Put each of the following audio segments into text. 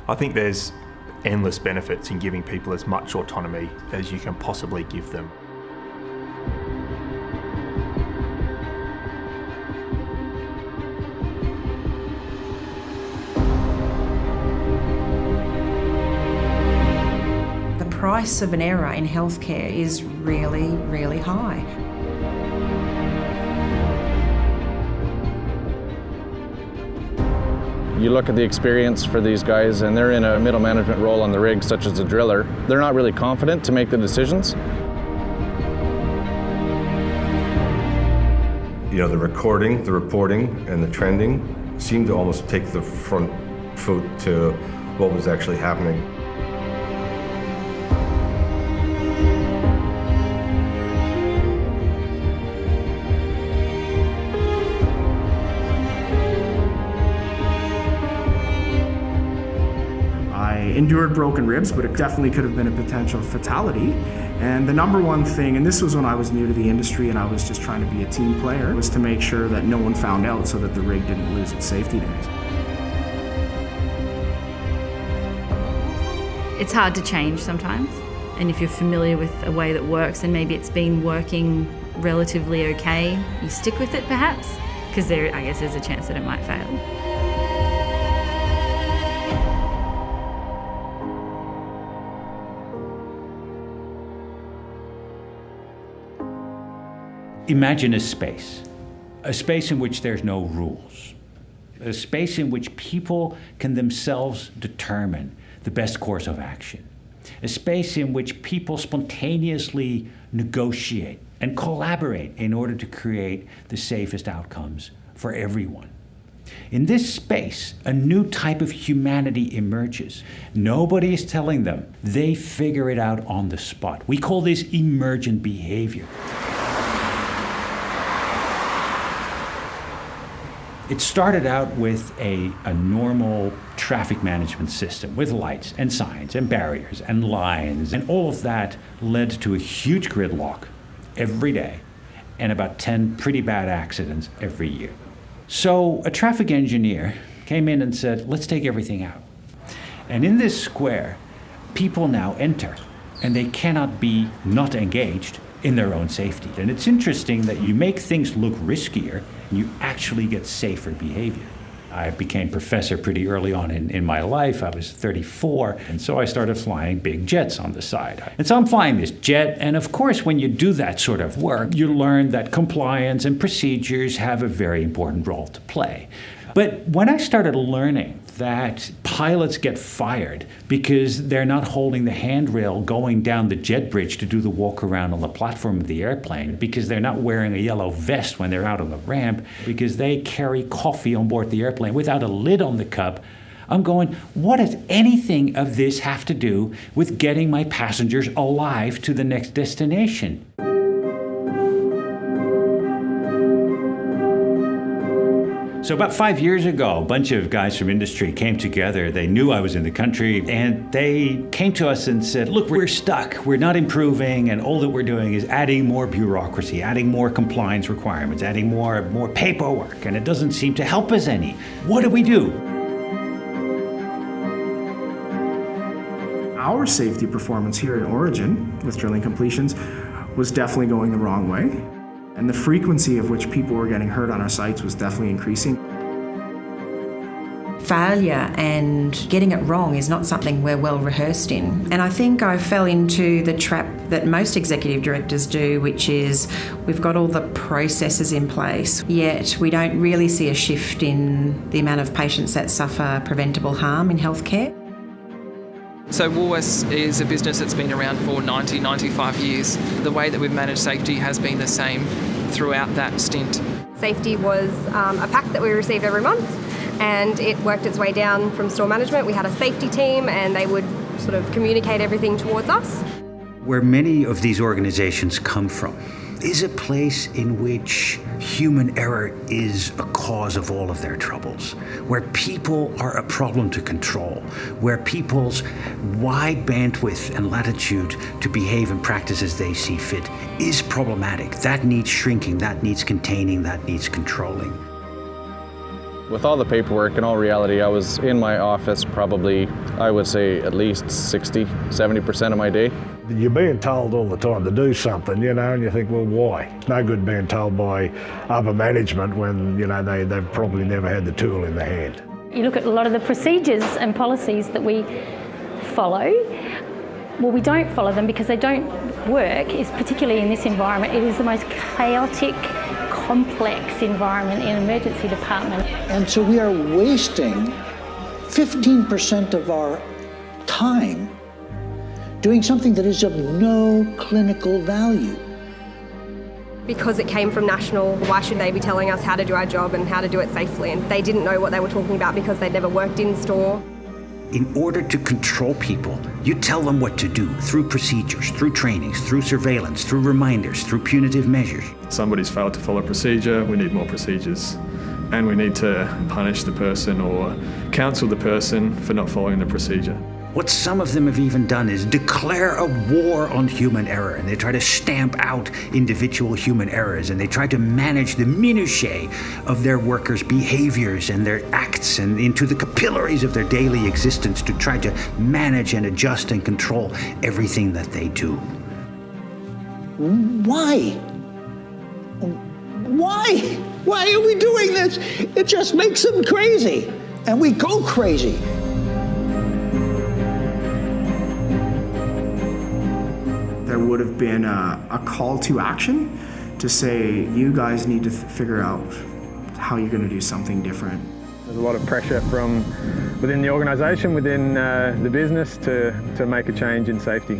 I think there's endless benefits in giving people as much autonomy as you can possibly give them. The price of an error in healthcare is really, really high. You look at the experience for these guys and they're in a middle management role on the rig, such as a driller. They're not really confident to make the decisions. You know, the recording, the reporting, and the trending seemed to almost take the front foot to what was actually happening. I endured broken ribs, but it definitely could have been a potential fatality. And the number one thing, and this was when I was new to the industry and I was just trying to be a team player, was to make sure that no one found out so that the rig didn't lose its safety days. It's hard to change sometimes, and if you're familiar with a way that works and maybe it's been working relatively okay, you stick with it perhaps, because I guess there's a chance that it might fail. Imagine a space in which there's no rules, a space in which people can themselves determine the best course of action, a space in which people spontaneously negotiate and collaborate in order to create the safest outcomes for everyone. In this space, a new type of humanity emerges. Nobody is telling them. They figure it out on the spot. We call this emergent behavior. It started out with a normal traffic management system with lights and signs and barriers and lines, and all of that led to a huge gridlock every day and about 10 pretty bad accidents every year. So a traffic engineer came in and said, let's take everything out. And in this square, people now enter, and they cannot be not engaged in their own safety. And it's interesting that you make things look riskier and you actually get safer behavior. I became professor pretty early on in my life. I was 34, and so I started flying big jets on the side. And so I'm flying this jet, and of course when you do that sort of work, you learn that compliance and procedures have a very important role to play. But when I started learning that pilots get fired because they're not holding the handrail going down the jet bridge to do the walk around on the platform of the airplane, because they're not wearing a yellow vest when they're out on the ramp, because they carry coffee on board the airplane without a lid on the cup, I'm going, what does anything of this have to do with getting my passengers alive to the next destination? So about 5 years ago, a bunch of guys from industry came together. They knew I was in the country, and they came to us and said, look, we're stuck. We're not improving, and all that we're doing is adding more bureaucracy, adding more compliance requirements, adding more paperwork, and it doesn't seem to help us any. What do we do? Our safety performance here at Origin with drilling completions was definitely going the wrong way. And the frequency of which people were getting hurt on our sites was definitely increasing. Failure and getting it wrong is not something we're well rehearsed in. And I think I fell into the trap that most executive directors do, which is we've got all the processes in place, yet we don't really see a shift in the amount of patients that suffer preventable harm in healthcare. So Woolworths is a business that's been around for 95 years. The way that we've managed safety has been the same throughout that stint. Safety was a pack that we received every month, and it worked its way down from store management. We had a safety team and they would sort of communicate everything towards us. Where many of these organizations come from is a place in which human error is a cause of all of their troubles, where people are a problem to control, where people's wide bandwidth and latitude to behave and practice as they see fit is problematic. That needs shrinking, that needs containing, that needs controlling. With all the paperwork, in all reality, I was in my office probably, I would say, at least 60, 70% of my day. You're being told all the time to do something, and you think, well, why? It's no good being told by upper management when, they've probably never had the tool in their hand. You look at a lot of the procedures and policies that we follow. Well, we don't follow them because they don't work, particularly in this environment. It is the most chaotic, complex environment in an emergency department. And so we are wasting 15% of our time doing something that is of no clinical value. Because it came from national, why should they be telling us how to do our job and how to do it safely? And they didn't know what they were talking about because they'd never worked in store. In order to control people, you tell them what to do through procedures, through trainings, through surveillance, through reminders, through punitive measures. Somebody's failed to follow procedure, we need more procedures. And we need to punish the person or counsel the person for not following the procedure. What some of them have even done is declare a war on human error, and they try to stamp out individual human errors, and they try to manage the minutiae of their workers' behaviors and their acts and into the capillaries of their daily existence to try to manage and adjust and control everything that they do. Why? Why? Why are we doing this? It just makes them crazy, and we go crazy. There would have been a call to action to say, you guys need to figure out how you're going to do something different. There's a lot of pressure from within the organisation, within the business to make a change in safety.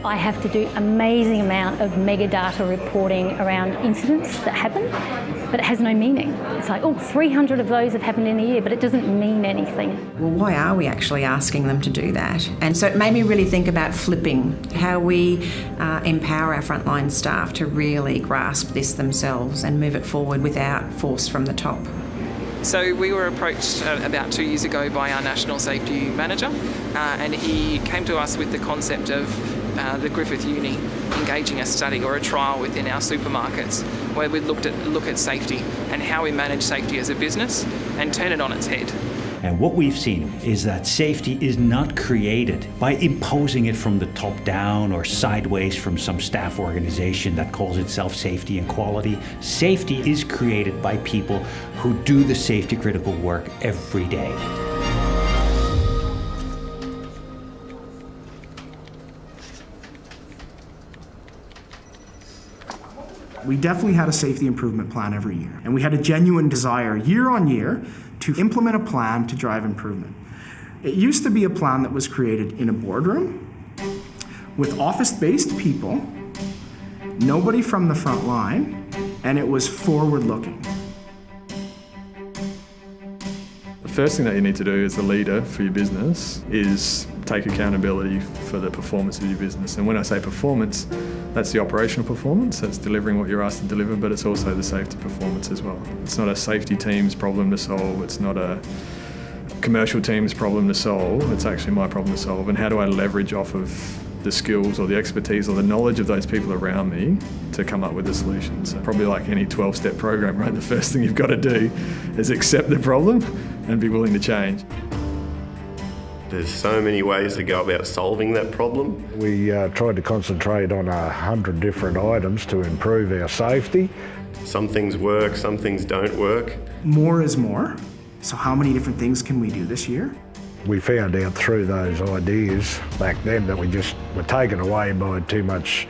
I have to do amazing amount of mega data reporting around incidents that happen, but it has no meaning. It's like, 300 of those have happened in a year, but it doesn't mean anything. Well, why are we actually asking them to do that? And so it made me really think about flipping, how we empower our frontline staff to really grasp this themselves and move it forward without force from the top. So we were approached about 2 years ago by our National Safety Manager, and he came to us with the concept of the Griffith Uni engaging a study or a trial within our supermarkets where we look at safety and how we manage safety as a business and turn it on its head. And what we've seen is that safety is not created by imposing it from the top down or sideways from some staff organization that calls itself safety and quality. Safety is created by people who do the safety critical work every day. We definitely had a safety improvement plan every year, and we had a genuine desire year on year to implement a plan to drive improvement. It used to be a plan that was created in a boardroom with office-based people, nobody from the front line, and it was forward-looking. The first thing that you need to do as a leader for your business is take accountability for the performance of your business. And when I say performance, that's the operational performance, that's delivering what you're asked to deliver, but it's also the safety performance as well. It's not a safety team's problem to solve, it's not a commercial team's problem to solve, it's actually my problem to solve. And how do I leverage off of the skills or the expertise or the knowledge of those people around me to come up with a solution? So probably like any 12-step program, right? The first thing you've got to do is accept the problem and be willing to change. There's so many ways to go about solving that problem. We tried to concentrate on 100 different items to improve our safety. Some things work, some things don't work. More is more. So how many different things can we do this year? We found out through those ideas back then that we just were taken away by too much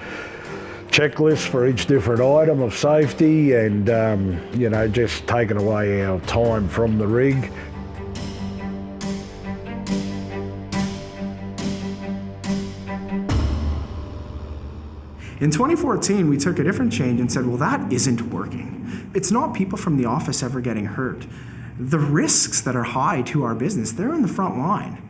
checklists for each different item of safety and, just taking away our time from the rig. In 2014, we took a different change and said, well, that isn't working. It's not people from the office ever getting hurt. The risks that are high to our business, they're in the front line.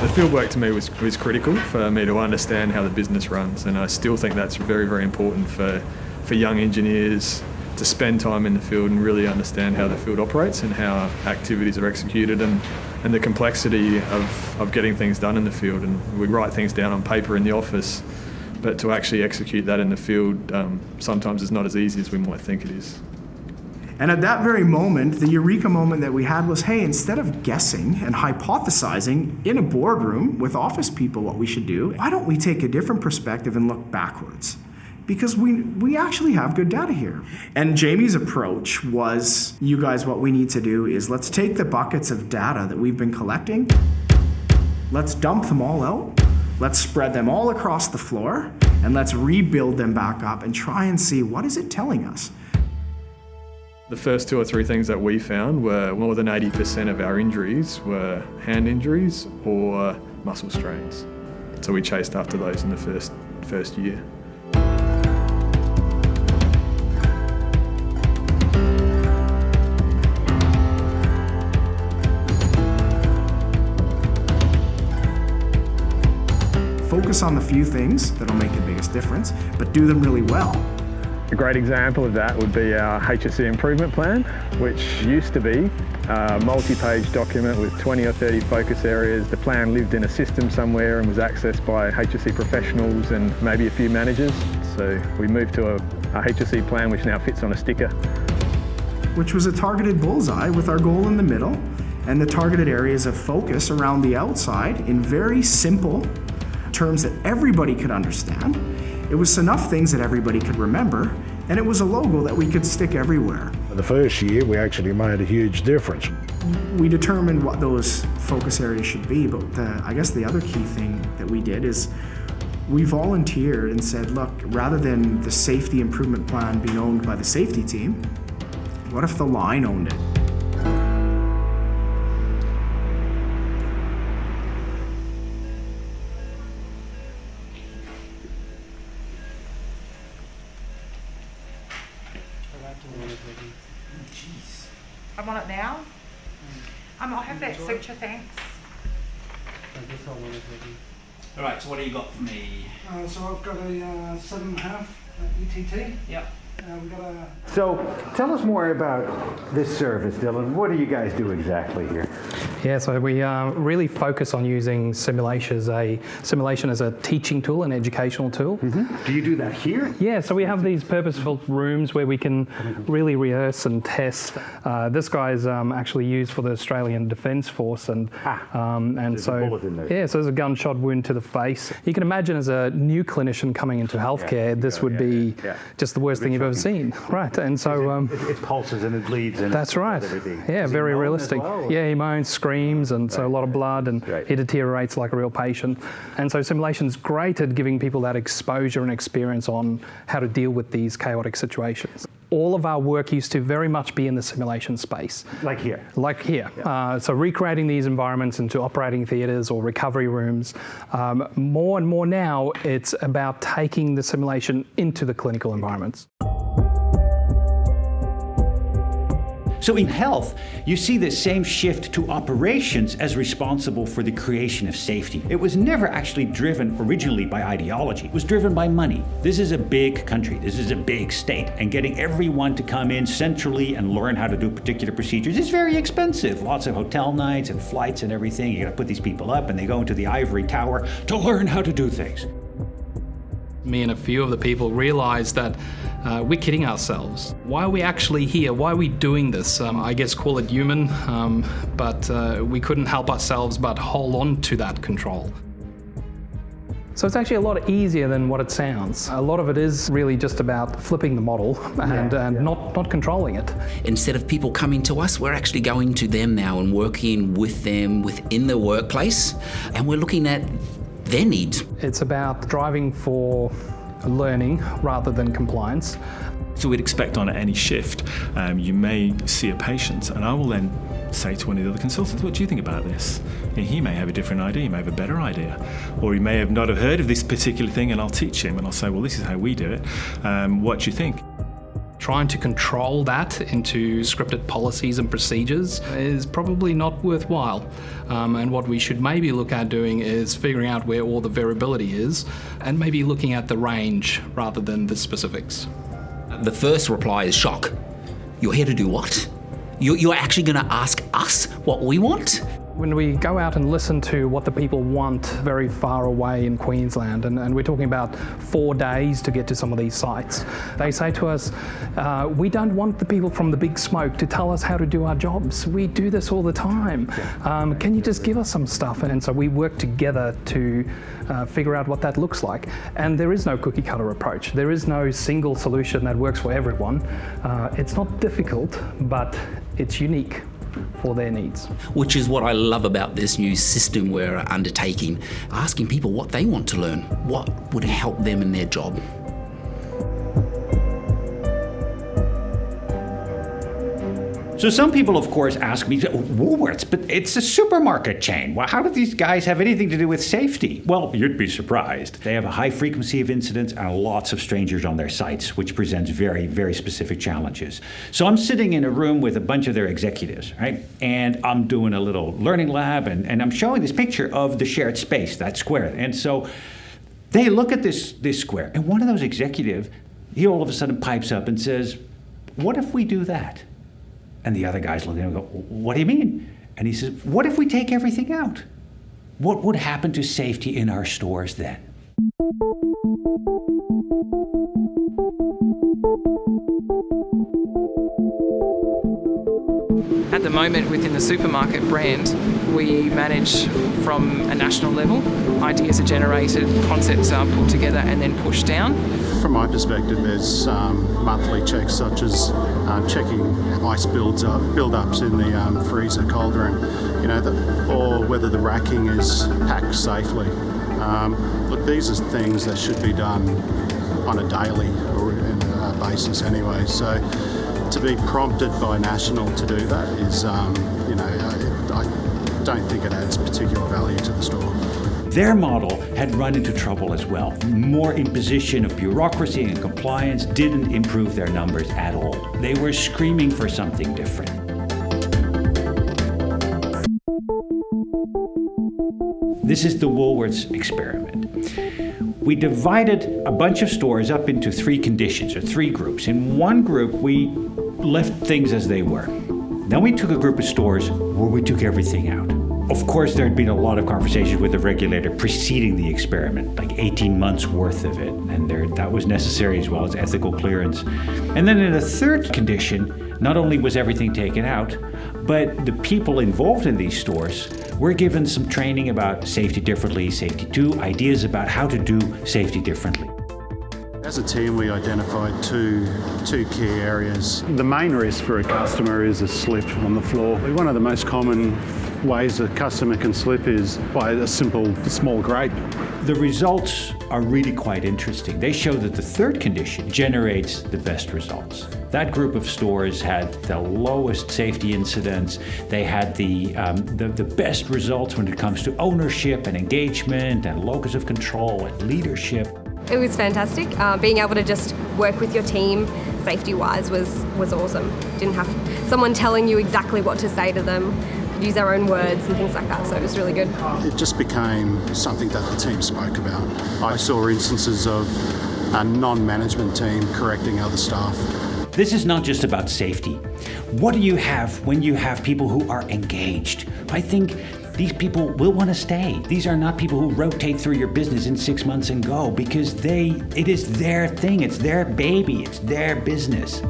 The fieldwork to me was critical for me to understand how the business runs, and I still think that's very, very important for young engineers to spend time in the field and really understand how the field operates and how activities are executed and the complexity of getting things done in the field. And we write things down on paper in the office, But to actually execute that in the field sometimes is not as easy as we might think it is. And at that very moment, the eureka moment that we had was, hey, instead of guessing and hypothesizing in a boardroom with office people what we should do, why don't we take a different perspective and look backwards? Because we actually have good data here. And Jamie's approach was, you guys, what we need to do is let's take the buckets of data that we've been collecting, let's dump them all out, let's spread them all across the floor, and let's rebuild them back up and try and see what is it telling us. The first 2 or 3 things that we found were more than 80% of our injuries were hand injuries or muscle strains. So we chased after those in the first year. Focus on the few things that'll make the biggest difference, but do them really well. A great example of that would be our HSE improvement plan, which used to be a multi-page document with 20 or 30 focus areas. The plan lived in a system somewhere and was accessed by HSE professionals and maybe a few managers. So we moved to a HSE plan which now fits on a sticker. Which was a targeted bullseye with our goal in the middle and the targeted areas of focus around the outside in very simple terms that everybody could understand. It was enough things that everybody could remember, and it was a logo that we could stick everywhere. The first year, we actually made a huge difference. We determined what those focus areas should be, but I guess the other key thing that we did is we volunteered and said, look, rather than the safety improvement plan being owned by the safety team, what if the line owned it? I'm on it now. I'll have that suture, thanks. All right, so what do you got for me? So I've got a 7.5 ETT. Yep. We've got a... So tell us more about this service, Dylan. What do you guys do exactly here? Yeah, so we really focus on using simulation as a teaching tool, an educational tool. Mm-hmm. Do you do that here? Yeah, so we have these purposeful rooms where we can really rehearse and test. This guy's actually used for the Australian Defence Force, and there's a bullet in there. Yeah, so there's a gunshot wound to the face. You can imagine as a new clinician coming into healthcare, this would be just the worst thing you've ever seen, right? And so it pulses and it bleeds. And that's right. Everything. Yeah, Does very he moan realistic. as well? Yeah, he moans, screams, and so a lot of blood, and he deteriorates like a real patient. And so simulation's great at giving people that exposure and experience on how to deal with these chaotic situations. All of our work used to very much be in the simulation space. Like here? Like here. Yeah. So recreating these environments into operating theatres or recovery rooms. More and more now, it's about taking the simulation into the clinical environments. So in health, you see the same shift to operations as responsible for the creation of safety. It was never actually driven originally by ideology. It was driven by money. This is a big country. This is a big state. And getting everyone to come in centrally and learn how to do particular procedures is very expensive. Lots of hotel nights and flights and everything. You gotta put these people up and they go into the ivory tower to learn how to do things. Me and a few of the people realized that we're kidding ourselves. Why are we actually here? Why are we doing this? I guess call it human, but we couldn't help ourselves but hold on to that control. So it's actually a lot easier than what it sounds. A lot of it is really just about flipping the model and not controlling it. Instead of people coming to us, we're actually going to them now and working with them within the workplace, and we're looking at their needs. It's about driving for learning rather than compliance. So we'd expect on any shift, you may see a patient, and I will then say to one of the other consultants, what do you think about this? And he may have a different idea, he may have a better idea, or he may have not have heard of this particular thing, and I'll teach him and I'll say, well, this is how we do it. What do you think? Trying to control that into scripted policies and procedures is probably not worthwhile. And what we should maybe look at doing is figuring out where all the variability is and maybe looking at the range rather than the specifics. The first reply is shock. You're here to do what? You're actually going to ask us what we want? When we go out and listen to what the people want very far away in Queensland, and we're talking about 4 days to get to some of these sites, they say to us, we don't want the people from the big smoke to tell us how to do our jobs. We do this all the time. Can you just give us some stuff? And so we work together to figure out what that looks like. And there is no cookie cutter approach. There is no single solution that works for everyone. It's not difficult, but it's unique for their needs. Which is what I love about this new system we're undertaking, asking people what they want to learn, what would help them in their job. So some people, of course, ask me, Woolworths, but it's a supermarket chain. Well, how do these guys have anything to do with safety? Well, you'd be surprised. They have a high frequency of incidents and lots of strangers on their sites, which presents very, very specific challenges. So I'm sitting in a room with a bunch of their executives, right? And I'm doing a little learning lab, and I'm showing this picture of the shared space, that square. And so they look at this square, and one of those executives, he all of a sudden pipes up and says, what if we do that? And the other guys look at him and go, what do you mean? And he says, what if we take everything out? What would happen to safety in our stores then? At the moment, within the supermarket brand, we manage from a national level. Ideas are generated, concepts are put together and then pushed down. From my perspective, there's monthly checks such as checking ice build-ups in the freezer cauldron, or whether the racking is packed safely. Look, these are things that should be done on a daily basis anyway. So to be prompted by National to do that is, I don't think it adds particular value to the store. Their model had run into trouble as well. More imposition of bureaucracy and compliance didn't improve their numbers at all. They were screaming for something different. This is the Woolworths experiment. We divided a bunch of stores up into 3 conditions, or 3 groups. In one group, we left things as they were. Then we took a group of stores where we took everything out. Of course, there had been a lot of conversations with the regulator preceding the experiment, like 18 months worth of it, and that was necessary as well as ethical clearance. And then in a third condition, not only was everything taken out, but the people involved in these stores were given some training about safety differently, safety 2, ideas about how to do safety differently. As a team, we identified two key areas. The main risk for a customer is a slip on the floor. One of the most common ways a customer can slip is by a simple small grape. The results are really quite interesting. They show that the third condition generates the best results. That group of stores had the lowest safety incidents. They had the best results when it comes to ownership and engagement and locus of control and leadership. It was fantastic. Being able to just work with your team safety-wise was awesome. Didn't have someone telling you exactly what to say to them. Could use our own words and things like that, so it was really good. It just became something that the team spoke about. I saw instances of a non-management team correcting other staff. This is not just about safety. What do you have when you have people who are engaged? I think these people will want to stay. These are not people who rotate through your business in 6 months and go, because it is their thing, it's their baby, it's their business.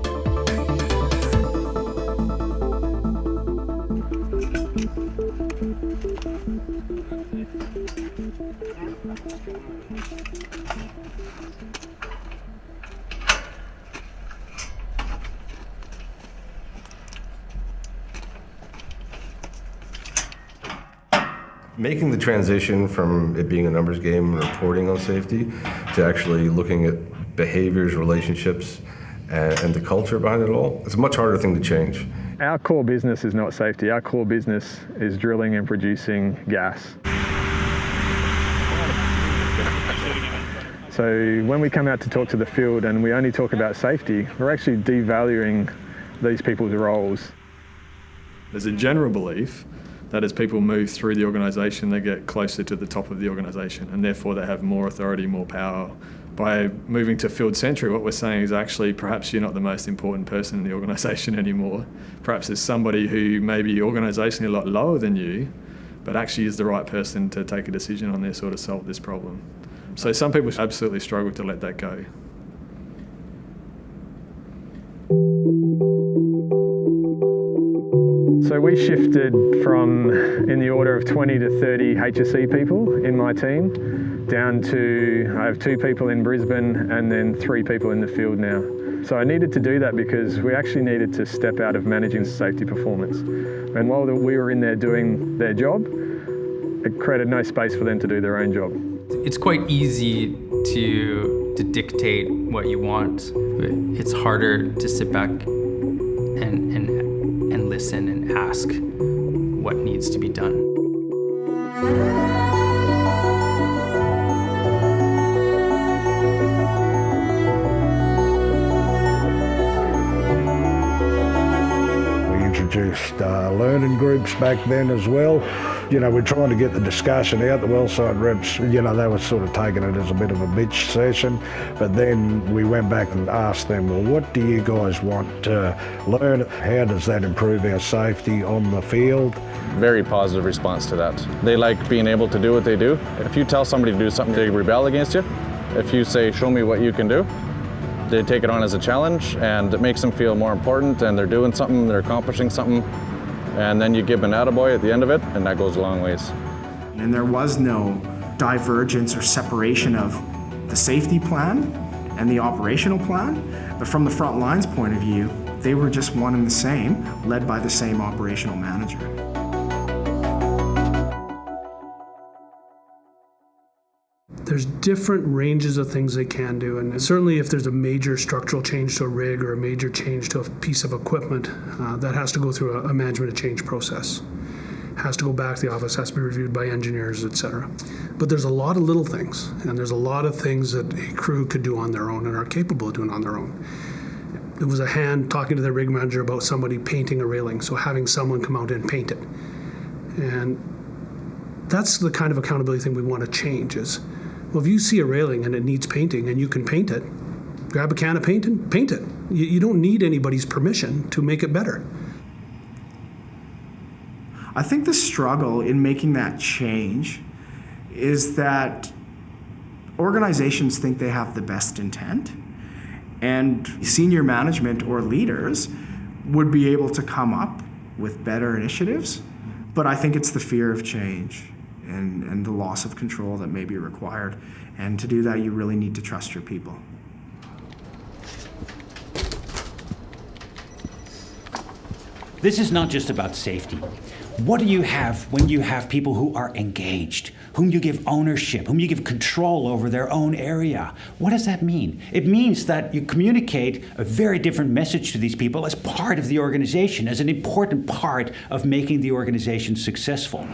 Making the transition from it being a numbers game and reporting on safety to actually looking at behaviors, relationships, and the culture behind it all, it's a much harder thing to change. Our core business is not safety. Our core business is drilling and producing gas. So when we come out to talk to the field and we only talk about safety, we're actually devaluing these people's roles. There's a general belief that as people move through the organisation, they get closer to the top of the organisation, and therefore they have more authority, more power. By moving to field sentry, what we're saying is actually perhaps you're not the most important person in the organisation anymore. Perhaps there's somebody who may be organisationally a lot lower than you, but actually is the right person to take a decision on this or to solve this problem. So some people absolutely struggle to let that go. So we shifted from in the order of 20 to 30 HSE people in my team down to I have 2 people in Brisbane and then 3 people in the field now. So I needed to do that because we actually needed to step out of managing safety performance. And while we were in there doing their job, it created no space for them to do their own job. It's quite easy to dictate what you want. It's harder to sit back and listen and ask what needs to be done. We introduced learning groups back then as well. You know, we're trying to get the discussion out. The Wellside reps, you know, they were sort of taking it as a bit of a bitch session. But then we went back and asked them, well, what do you guys want to learn? How does that improve our safety on the field? Very positive response to that. They like being able to do what they do. If you tell somebody to do something, they rebel against you. If you say, show me what you can do, they take it on as a challenge, and it makes them feel more important, and they're doing something, they're accomplishing something. And then you give an attaboy at the end of it, and that goes a long ways. And there was no divergence or separation of the safety plan and the operational plan, but from the front lines point of view, they were just one and the same, led by the same operational manager. There's different ranges of things they can do, and certainly if there's a major structural change to a rig or a major change to a piece of equipment, that has to go through a management of change process. Has to go back to the office, has to be reviewed by engineers, etc. But there's a lot of little things, and there's a lot of things that a crew could do on their own and are capable of doing on their own. It was a hand talking to the rig manager about somebody painting a railing, so having someone come out and paint it. And that's the kind of accountability thing we want to change is, well, if you see a railing and it needs painting and you can paint it, grab a can of paint and paint it. You don't need anybody's permission to make it better. I think the struggle in making that change is that organizations think they have the best intent, and senior management or leaders would be able to come up with better initiatives, but I think it's the fear of change and the loss of control that may be required. And to do that, you really need to trust your people. This is not just about safety. What do you have when you have people who are engaged, whom you give ownership, whom you give control over their own area? What does that mean? It means that you communicate a very different message to these people as part of the organization, as an important part of making the organization successful.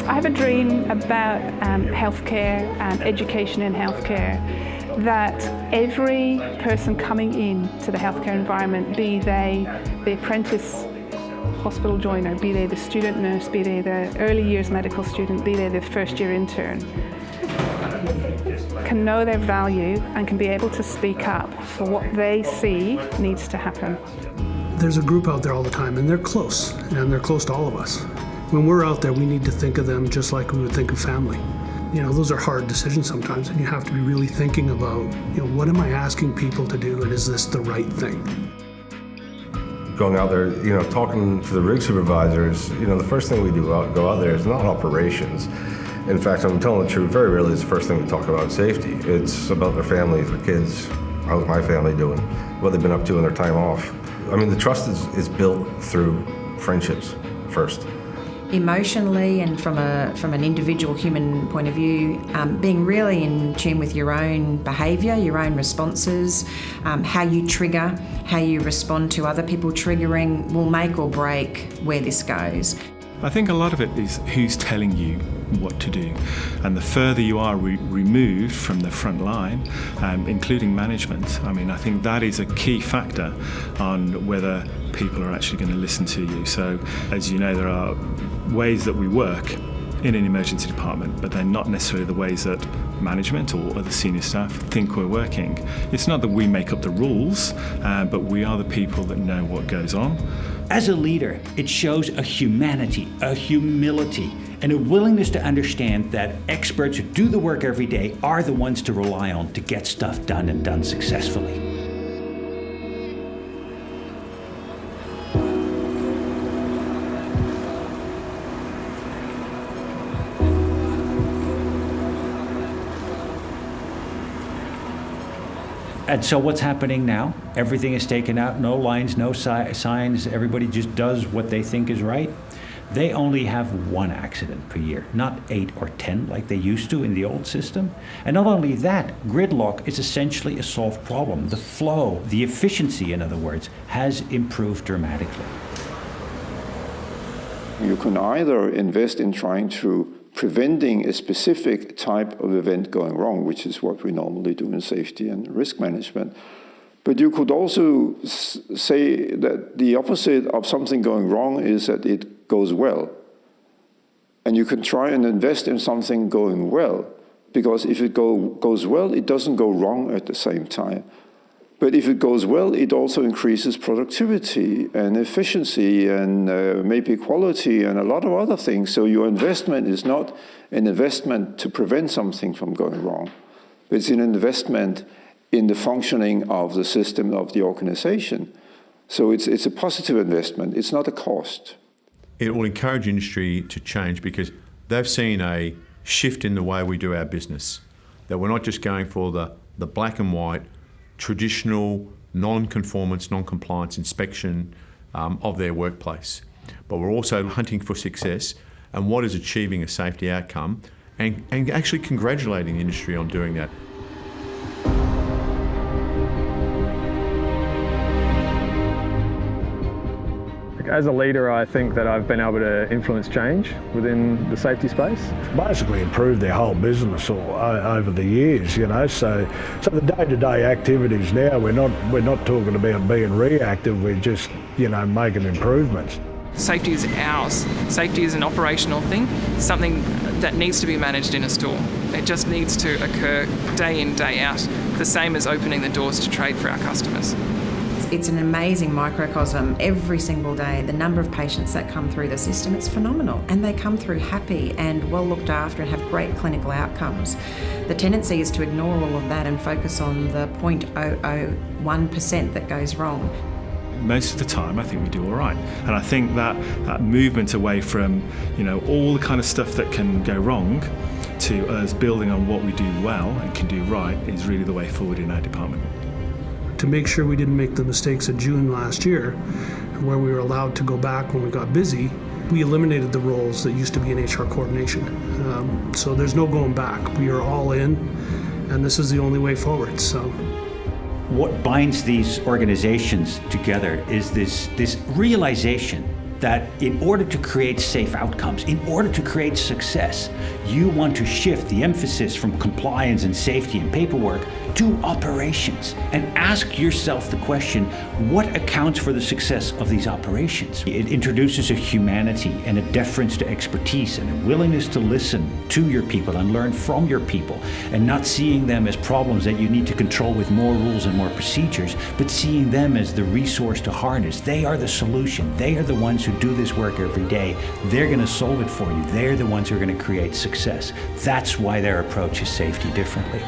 I have a dream about healthcare and education in healthcare, that every person coming in to the healthcare environment, be they the apprentice hospital joiner, be they the student nurse, be they the early years medical student, be they the first year intern, can know their value and can be able to speak up for what they see needs to happen. There's a group out there all the time, and they're close to all of us. When we're out there, we need to think of them just like we would think of family. You know, those are hard decisions sometimes, and you have to be really thinking about, you know, what am I asking people to do, and is this the right thing? Going out there, you know, talking to the rig supervisors, you know, the first thing we do go out there is not operations. In fact, I'm telling the truth, very rarely is the first thing we talk about safety. It's about their families, their kids, how's my family doing, what they've been up to in their time off. I mean, the trust is built through friendships first. Emotionally and from an individual human point of view, being really in tune with your own behaviour, your own responses, how you trigger, how you respond to other people triggering will make or break where this goes. I think a lot of it is who's telling you what to do. And the further you are removed from the front line, including management, I mean, I think that is a key factor on whether people are actually going to listen to you. So, as you know, there are ways that we work in an emergency department, but they're not necessarily the ways that management or other senior staff think we're working. It's not that we make up the rules, but we are the people that know what goes on. As a leader, it shows a humanity, a humility, and a willingness to understand that experts who do the work every day are the ones to rely on to get stuff done and done successfully. And so what's happening now? Everything is taken out, no lines, no signs, everybody just does what they think is right. They only have 1 accident per year, not 8 or 10 like they used to in the old system. And not only that, gridlock is essentially a solved problem. The flow, the efficiency, in other words, has improved dramatically. You can either invest in trying to preventing a specific type of event going wrong, which is what we normally do in safety and risk management. But you could also say that the opposite of something going wrong is that it goes well. And you can try and invest in something going well, because if it goes well, it doesn't go wrong at the same time. But if it goes well, it also increases productivity and efficiency and maybe quality and a lot of other things. So your investment is not an investment to prevent something from going wrong, but it's an investment in the functioning of the system of the organization. So it's a positive investment. It's not a cost. It will encourage industry to change because they've seen a shift in the way we do our business, that we're not just going for the black and white, traditional non-conformance, non-compliance inspection of their workplace. But we're also hunting for success and what is achieving a safety outcome and actually congratulating the industry on doing that. As a leader, I think that I've been able to influence change within the safety space. Basically improved their whole business over the years, you know. So the day-to-day activities now, we're not talking about being reactive. We're just, you know, making improvements. Safety is ours. Safety is an operational thing, something that needs to be managed in a store. It just needs to occur day in, day out, the same as opening the doors to trade for our customers. It's an amazing microcosm every single day. The number of patients that come through the system, it's phenomenal. And they come through happy and well looked after and have great clinical outcomes. The tendency is to ignore all of that and focus on the 0.001% that goes wrong. Most of the time, I think we do all right. And I think that movement away from, you know, all the kind of stuff that can go wrong to us building on what we do well and can do right is really the way forward in our department. To make sure we didn't make the mistakes of June last year, where we were allowed to go back when we got busy, we eliminated the roles that used to be in HR coordination. So there's no going back. We are all in, and this is the only way forward. So, what binds these organizations together is this realization that in order to create safe outcomes, in order to create success, you want to shift the emphasis from compliance and safety and paperwork to operations and ask yourself the question, what accounts for the success of these operations? It introduces a humanity and a deference to expertise and a willingness to listen to your people and learn from your people, and not seeing them as problems that you need to control with more rules and more procedures, but seeing them as the resource to harness. They are the solution. They are the ones who do this work every day. They're going to solve it for you. They're the ones who are going to create success. That's why their approach is safety differently.